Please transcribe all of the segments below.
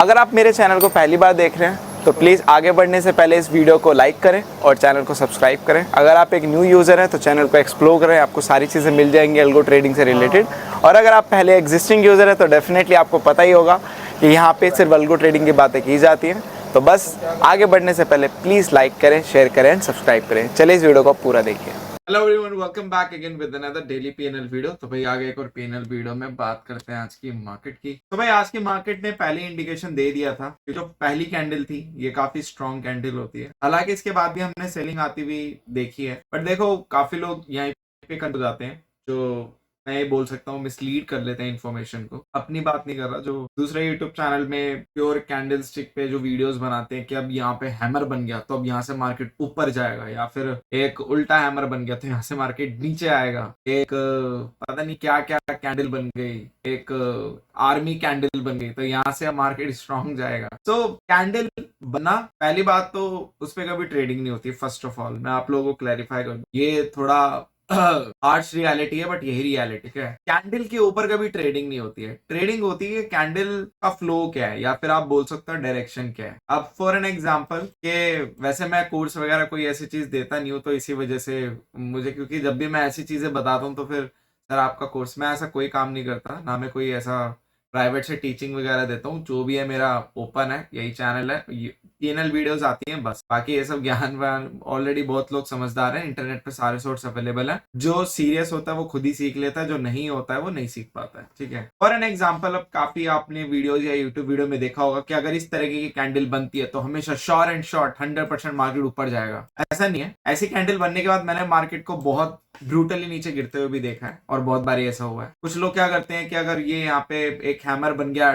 अगर आप मेरे चैनल को पहली बार देख रहे हैं तो प्लीज़ आगे बढ़ने से पहले इस वीडियो को लाइक करें और चैनल को सब्सक्राइब करें। अगर आप एक न्यू यूज़र हैं तो चैनल को एक्सप्लोर करें, आपको सारी चीज़ें मिल जाएंगी अल्गो ट्रेडिंग से रिलेटेड। और अगर आप पहले एग्जिस्टिंग यूज़र हैं तो डेफिनेटली आपको पता ही होगा कि यहाँ पे सिर्फ अल्गो ट्रेडिंग की बातें की जाती हैं। तो बस आगे बढ़ने से पहले प्लीज़ लाइक करें, शेयर करें एंड सब्सक्राइब करें। चलिए इस वीडियो को पूरा देखिए। Hello everyone, welcome back again with another daily PNL video. तो भाई आगे एक और पीएनएल वीडियो में बात करते हैं आज की मार्केट की। तो भाई आज की मार्केट ने पहले इंडिकेशन दे दिया था कि जो पहली कैंडल थी ये काफी स्ट्रॉन्ग कैंडल होती है। हालांकि इसके बाद भी हमने सेलिंग आती हुई देखी है, बट देखो काफी लोग यहाँ पे कंफ्यूज जाते हैं, जो मैं ये बोल सकता हूँ मिसलीड कर लेते हैं इन्फॉर्मेशन को। अपनी बात नहीं कर रहा, जो दूसरे यूट्यूब चैनल में प्योर कैंडल स्टिक पे जो वीडियोस बनाते हैं कि अब यहाँ पे हैमर बन गया तो अब यहाँ से मार्केट ऊपर जाएगा, या फिर एक उल्टा हैमर बन गया तो यहाँ से मार्केट नीचे आएगा, एक पता नहीं क्या क्या कैंडल बन गई, एक आर्मी कैंडल बन गई तो यहाँ से मार्केट स्ट्रॉन्ग जाएगा। तो कैंडल बना, पहली बात तो उस पर कभी ट्रेडिंग नहीं होती। फर्स्ट ऑफ ऑल मैं आप लोगों को क्लैरिफाई करूँ, ये थोड़ा हार्श रियलिटी है, बट यही रियलिटी है। कैंडल के ऊपर कभी ट्रेडिंग नहीं होती है। ट्रेडिंग होती है कैंडल का फ्लो क्या है, या फिर आप बोल सकते हो डायरेक्शन क्या है। अब फॉर एन एग्जांपल के वैसे मैं कोर्स वगैरह कोई ऐसी चीज देता नहीं हूँ, तो इसी वजह से मुझे, क्योंकि जब भी मैं ऐसी चीजें बताता हूँ तो फिर सर आपका कोर्स, मैं ऐसा कोई काम नहीं करता, ना मैं कोई ऐसा प्राइवेट से टीचिंग वगैरह देता हूँ। जो भी है मेरा ओपन है, यही चैनल है, पीएनएल वीडियोस आती हैं बस। बाकी ये सब ज्ञान वान ऑलरेडी बहुत लोग समझदार हैं, इंटरनेट पे सारे सोर्स अवेलेबल हैं। जो सीरियस होता है वो खुद ही सीख लेता है, जो नहीं होता है वो नहीं सीख पाता है, ठीक है। फॉर एन एग्जांपल, अब काफी आपने वीडियोस या यूट्यूब वीडियो में देखा होगा कि अगर इस तरीके की कैंडल बनती है तो हमेशा श्योर एंड शॉर्ट 100% मार्केट ऊपर जाएगा। ऐसा नहीं है। ऐसी कैंडल बनने के बाद मैंने मार्केट को बहुत ब्रूटली नीचे गिरते हुए भी देखा है, और बहुत बार ऐसा हुआ है। कुछ लोग क्या करते हैं कि अगर ये यहाँ पे एक हैमर बन गया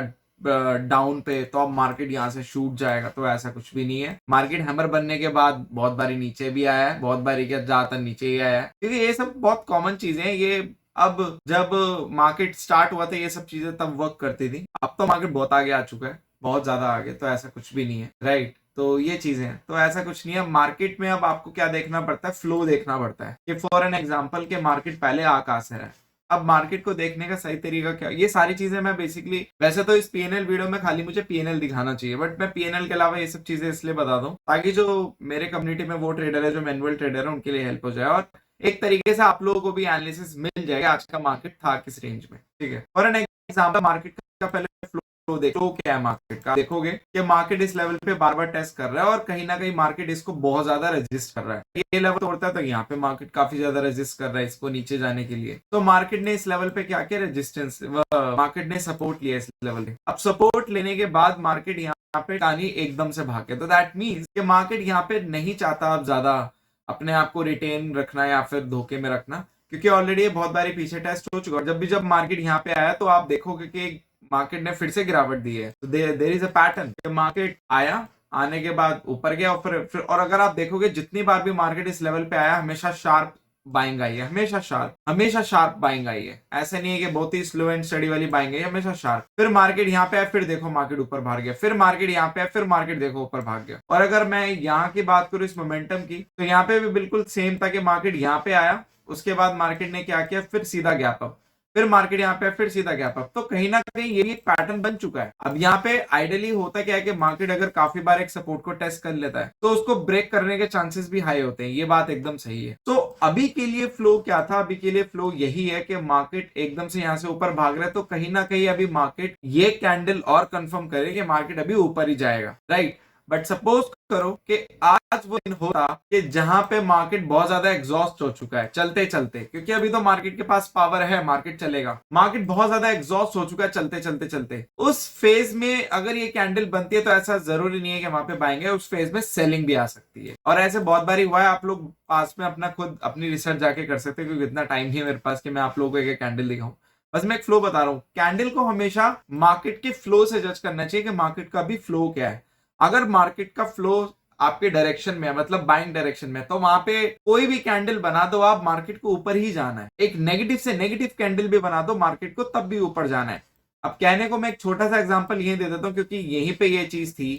डाउन पे तो अब मार्केट यहाँ से शूट जाएगा, तो ऐसा कुछ भी नहीं है। मार्केट हैमर बनने के बाद बहुत बारी नीचे भी आया है, बहुत बारी क्या ज्यादातर नीचे ही आया है, क्योंकि ये सब बहुत कॉमन चीजें हैं। ये अब जब मार्केट स्टार्ट हुआ था ये सब चीजें तब वर्क करती थी, अब तो मार्केट बहुत आगे आ चुका है, बहुत ज्यादा आगे, तो ऐसा कुछ भी नहीं है, राइट। तो ये चीजें हैं, तो ऐसा कुछ नहीं है मार्केट में। अब आपको क्या देखना पड़ता है, फ्लो देखना पड़ता है। कि फॉर एन एग्जांपल के मार्केट पहले आ कहां से रहा है। अब मार्केट को देखने का सही तरीका क्या, ये सारी चीजें मैं बेसिकली, वैसे तो इस पीएनएल वीडियो में खाली मुझे पीएनएल दिखाना चाहिए, बट मैं पीएनएल के अलावा ये सब चीजें इसलिए बता दूं ताकि जो मेरे कम्युनिटी में वो ट्रेडर है जो मैनुअल ट्रेडर है उनके लिए हेल्प हो जाए, और एक तरीके से आप लोगों को भी एनालिसिस मिल जाएगा आज का मार्केट था किस रेंज में, ठीक है। फॉर एन एग्जांपल, मार्केट का पहले फ्लो देखो क्या है मार्केट का। देखोगे कि मार्केट इस लेवल पे बार बार टेस्ट कर रहा है, और कहीं ना कहीं मार्केट इसको बहुत ज्यादा रेजिस्ट कर रहा है। ये लेवल तोड़ता है तो यहाँ पे मार्केट काफी ज्यादा रेजिस्ट कर रहा है इसको नीचे जाने के लिए। तो मार्केट ने इस लेवल पे क्या किया, रेजिस्टेंस, मार्केट ने सपोर्ट लिया इस लेवल पे। अब सपोर्ट लेने के बाद मार्केट यहाँ पे टानी एकदम से भागे, तो दैट मीन्स कि मार्केट यहाँ पे नहीं चाहता अब ज्यादा अपने आप को रिटेन रखना या फिर धोखे में रखना, क्योंकि ऑलरेडी बहुत बारी पीछे टेस्ट हो चुका है। जब मार्केट यहाँ पे आया तो आप देखोगे कि मार्केट ने फिर से गिरावट दी है। तो there is a pattern, market आया, आने के बाद ऊपर गया, और फिर और अगर आप देखोगे जितनी बार भी मार्केट इस लेवल पे आया हमेशा शार्प बाइंग आई है, हमेशा शार्प बाइंग आई है। ऐसा नहीं है कि बहुत ही स्लो एंड स्टडी वाली बाइंग आई, हमेशा शार्प। फिर मार्केट यहाँ पे आया, फिर देखो मार्केट ऊपर भाग गया, फिर मार्केट यहाँ पे आया, फिर मार्केट देखो ऊपर भाग गया। और अगर मैं यहाँ की बात करूँ इस मोमेंटम की, तो यहाँ पे भी बिल्कुल सेम था कि मार्केट यहाँ पे आया, उसके बाद मार्केट ने क्या किया, फिर सीधा गैप अप, फिर मार्केट यहाँ पे फिर सीधा गैप अप। तो कहीं ना कहीं ये एक पैटर्न बन चुका है। अब यहाँ पे आइडियली होता क्या है कि मार्केट अगर काफी बार एक सपोर्ट को टेस्ट कर लेता है तो उसको ब्रेक करने के चांसेस भी हाई होते हैं, ये बात एकदम सही है। तो अभी के लिए फ्लो क्या था, अभी के लिए फ्लो यही है कि मार्केट एकदम से यहाँ से ऊपर भाग रहा है, तो कहीं ना कहीं अभी मार्केट ये कैंडल और कंफर्म करे कि मार्केट अभी ऊपर ही जाएगा, राइट। बट सपोज करो कि आज वो दिन होता कि जहां पे मार्केट बहुत ज्यादा एग्जॉस्ट हो चुका है चलते चलते, क्योंकि अभी तो मार्केट के पास पावर है, मार्केट चलेगा। मार्केट बहुत ज्यादा एग्जॉस्ट हो चुका है चलते चलते चलते, उस फेज में अगर ये कैंडल बनती है तो ऐसा जरूरी नहीं है कि वहां पे बाएंगे, उस फेज में सेलिंग भी आ सकती है। और ऐसे बहुत बारी हुआ है, आप लोग पास में अपना खुद अपनी रिसर्च जाके कर सकते हैं, क्योंकि इतना टाइम नहीं है मेरे पास कि मैं आप लोगों को एक कैंडल दिखाऊं। बस मैं एक फ्लो बता रहा हूँ। कैंडल को हमेशा मार्केट के फ्लो से जज करना चाहिए कि मार्केट का भी फ्लो क्या है। अगर मार्केट का फ्लो आपके डायरेक्शन में है, मतलब बाइंग डायरेक्शन में, तो वहां पे कोई भी कैंडल बना दो आप, मार्केट को ऊपर ही जाना है। एक नेगेटिव से नेगेटिव कैंडल भी बना दो मार्केट को, तब भी ऊपर जाना है। अब कहने को मैं एक छोटा सा एग्जांपल यही दे देता हूँ, क्योंकि यहीं पे ये चीज थी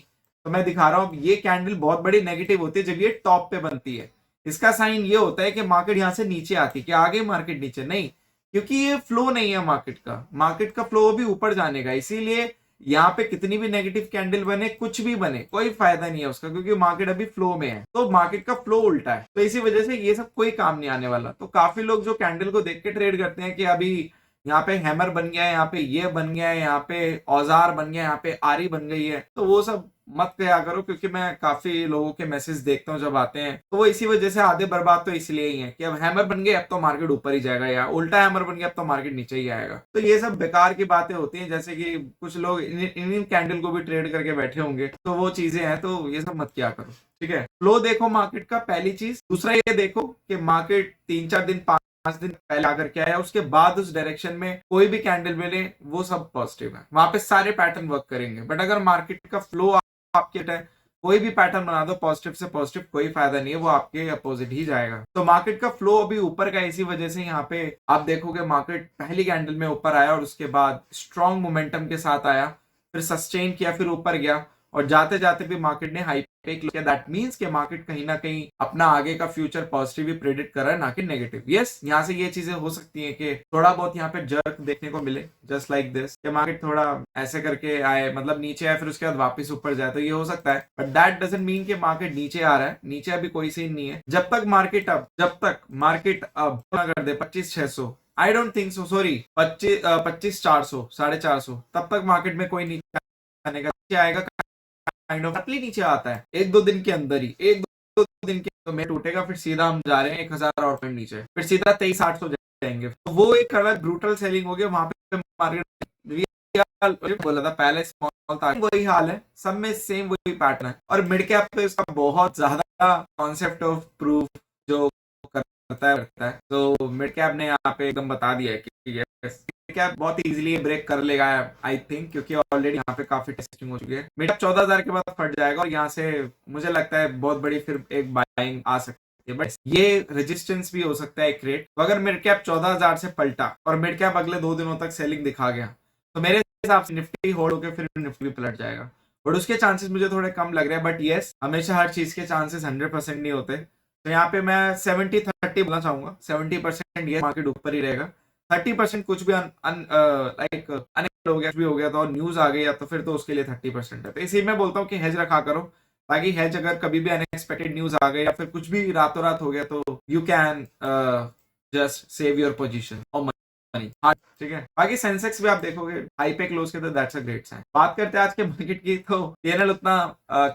तो मैं दिखा रहा हूँ। ये कैंडल बहुत बड़ी नेगेटिव होती है जब ये टॉप पे बनती है। इसका साइन ये होता है कि मार्केट यहाँ से नीचे आती है, कि आगे मार्केट नीचे नहीं, क्योंकि ये फ्लो नहीं है मार्केट का। मार्केट का फ्लो भी ऊपर जाने का, इसीलिए यहाँ पे कितनी भी नेगेटिव कैंडल बने, कुछ भी बने, कोई फायदा नहीं है उसका, क्योंकि मार्केट अभी फ्लो में है, तो मार्केट का फ्लो उल्टा है, तो इसी वजह से ये सब कोई काम नहीं आने वाला। तो काफी लोग जो कैंडल को देख के ट्रेड करते हैं कि अभी यहाँ पे हैमर बन गया है, यहाँ पे ये बन गया है, यहाँ पे औजार बन गया है, यहाँ पे आरी बन गई है, तो वो सब मत किया करो, क्योंकि मैं काफी लोगों के मैसेज देखता हूँ जब आते हैं, तो वो इसी वजह से आधे बर्बाद तो इसलिए ही है कि अब हैमर बन गए अब तो मार्केट ऊपर ही जाएगा, या उल्टा हैमर बन गया अब तो मार्केट नीचे ही आएगा। तो ये सब बेकार की बातें होती हैं, जैसे कि कुछ लोग इन कैंडल को भी ट्रेड करके बैठे होंगे, तो वो चीजें हैं, तो ये सब मत किया करो, ठीक है। फ्लो देखो मार्केट का, पहली चीज। दूसरा ये देखो कि मार्केट 3-4 दिन 5 दिन पहले आकर के आया, उसके बाद उस डायरेक्शन में कोई भी कैंडल मिले, वो सब पॉजिटिव है, वहां पे सारे पैटर्न वर्क करेंगे। बट अगर मार्केट का फ्लो आपके है, कोई भी पैटर्न बना दो पॉजिटिव से पॉजिटिव, कोई फायदा नहीं है, वो आपके अपोजिट ही जाएगा। तो मार्केट का फ्लो अभी ऊपर का, इसी वजह से यहाँ पे आप देखोगे मार्केट पहली कैंडल में ऊपर आया और उसके बाद स्ट्रॉन्ग मोमेंटम के साथ आया, फिर सस्टेन किया, फिर ऊपर गया, और जाते जाते भी मार्केट ने हाई पे किया। दैट मींस कि मार्केट कहीं ना कहीं अपना आगे का फ्यूचर पॉजिटिव ही प्रेडिक्ट कर रहा है, ना कि नेगेटिव। यस, यहाँ से ये चीजें हो सकती हैं कि थोड़ा बहुत यहाँ पे जर्क देखने को मिले, जस्ट लाइक दिस, कि मार्केट थोड़ा ऐसे करके आए, मतलब नीचे आए फिर उसके बाद वापस ऊपर जाए, तो ये हो सकता है। बट दैट डजंट मीन कि मार्केट नीचे आ रहा है, नीचे अभी कोई सीन नहीं है। जब तक मार्केट अब कर दे 25,600, I don't think so, sorry 25,400, 450, तब तक मार्केट में कोई नीचे आने का, नीचे आएगा काइंड ऑफ नीचे आता है 1-2 दिन के अंदर ही, 1-2 दिन के तो में टूटेगा, फिर सीधा हम जा रहे हैं 1,000 और पॉइंट नीचे, फिर सीधा 23,800 जाएंगे। तो वो एक अलग ब्रूटल सेलिंग हो गया वहां पे। मार्केट बोला था पहले स्मॉल था, वही हाल है सब में, सेम वही पैटर्न है। और मिड कैप पे इसका बहुत ज्यादा कॉन्सेप्ट ऑफ प्रूफ जो करता है, तो मिड कैप ने यहाँ पे एकदम बता दिया है कि कैप बहुत इजीली ब्रेक कर लेगा आई थिंक, क्योंकि ऑलरेडी यहाँ पे काफी टेस्टिंग हो चुकी है। मिड कैप 14,000 के बाद फट जाएगा, और यहाँ से मुझे लगता है बहुत बड़ी फिर एक बाइंग आ सकती है, बट ये रेजिस्टेंस भी हो सकता है एक रेट। तो अगर मिड कैप 14,000 से पलटा और मिड कैप अगले 2 दिनों तक सेलिंग दिखा गया, तो मेरे हिसाब से निफ्टी होल्ड होकर फिर निफ्टी भी पलट जाएगा। बट उसके चांसेस मुझे थोड़े कम लग रहे हैं। बट यस, हमेशा हर चीज के चांसेस 100% नहीं होते, तो यहाँ पे मैं 70-30 बोलना चाहूंगा। 70% ये मार्केट ऊपर ही रहेगा, 30% कुछ भी लाइक हो गया तो न्यूज आ गई, या तो फिर तो उसके लिए 30% है। तो इसी में बोलता हूँ कि हेज रखा करो, ताकि हेज अगर कभी भी अनएक्सपेक्टेड न्यूज आ गई या फिर कुछ भी रातों रात हो गया, तो you can just save your position और मनी। ठीक है, बाकी सेंसेक्स भी आप देखोगे हाई पे क्लोज के, तो दैट्स अ ग्रेट साइन। बात करते हैं आज के मार्केट की, तो पीएनएल उतना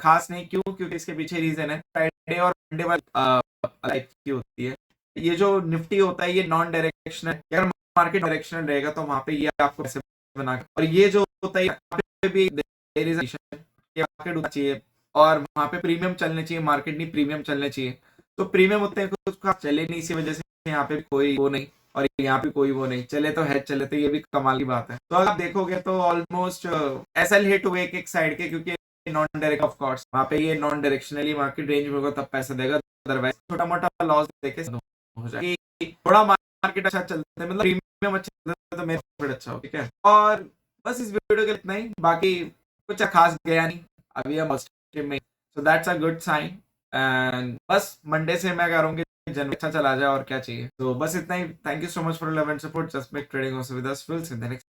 खास नहीं, क्यों? क्योंकि इसके पीछे रीजन है फ्राइडे और मंडे वाली की होती है। ये जो निफ्टी होता है ये नॉन डायरेक्शनल, अगर मार्केट डायरेक्शनल रहेगा तो वहां पे ये आपको पैसे बना, और ये जो होता है यहाँ पे भी मार्केट होना चाहिए, और वहां पे प्रीमियम चलने चाहिए, मार्केट नहीं प्रीमियम चलने चाहिए। तो प्रीमियम होते हैं कुछ चले नहीं, इसी वजह से यहाँ पे कोई वो नहीं, और यहाँ पे कोई वो नहीं चले, तो हेड चले, तो ये भी कमाल की बात है। तो अगर आप देखोगे तो ऑलमोस्ट एसएल हिट हुए एक साइड के, क्योंकि नॉन डायरेक्ट ऑफ कोर्स वहां पे ये नॉन डायरेक्शनली मार्केट रेंज में होगा तब पैसा देगा, अदरवाइज छोटा मोटा लॉस देके हो जाएगा। थोड़ा मार्केट अच्छा चलता है, मतलब प्रीमियम अच्छा चलता है, तो मेरा प्रॉफिट अच्छा हो, ठीक है। और बस इस वीडियो के इतना ही, बाकी कुछ खास गया नहीं अभी हम पॉजिटिव में, so that's a good sign. And बस मंडे से मैं करूंगी जनवरी अच्छा चला जाए, और क्या चाहिए। तो बस इतना ही। Thank you so much for love and support. Just make trading also with us. Will see in the next